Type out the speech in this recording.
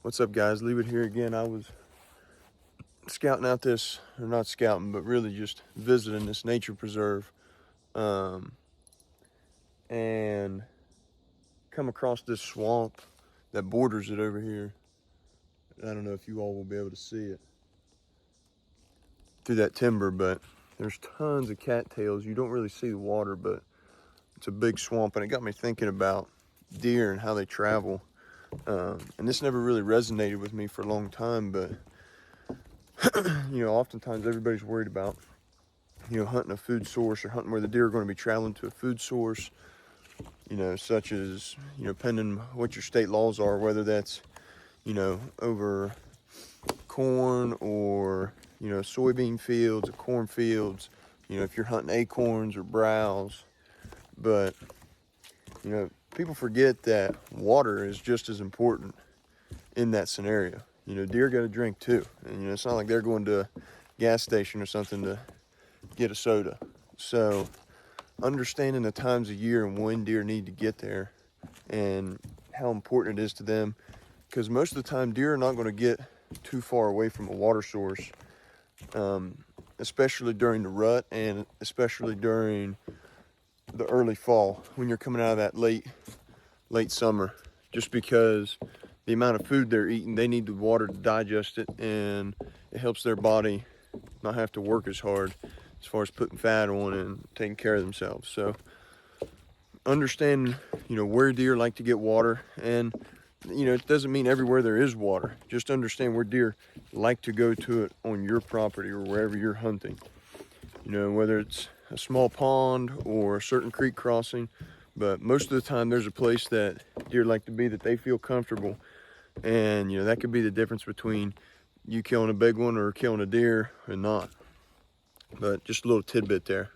What's up, guys? Leave it here again. I was scouting out this, or not scouting, but really just visiting this nature preserve, and come across this swamp that borders it over here. I don't know if you all will be able to see it through that timber, but there's tons of cattails. You don't really see the water, but it's a big swamp, and it got me thinking about deer and how they travel. And this never really resonated with me for a long time, but oftentimes everybody's worried about, hunting a food source or hunting where the deer are going to be traveling to a food source, such as, depending what your state laws are, whether that's, over corn or, soybean fields or corn fields, if you're hunting acorns or browse. But, people forget that water is just as important in that scenario. Deer got to drink too. And, it's not like they're going to a gas station or something to get a soda. So understanding the times of year and when deer need to get there and how important it is to them. Because most of the time, deer are not going to get too far away from a water source, especially during the rut and especially during the early fall when you're coming out of that late summer, just because the amount of food they're eating, they need the water to digest it, and it helps their body not have to work as hard as far as putting fat on and taking care of themselves. So understand, where deer like to get water, and it doesn't mean everywhere there is water. Just understand where deer like to go to it on your property or wherever you're hunting. Whether it's a small pond or a certain creek crossing, but most of the time there's a place that deer like to be that they feel comfortable. And, that could be the difference between you killing a big one or killing a deer or not. But just a little tidbit there.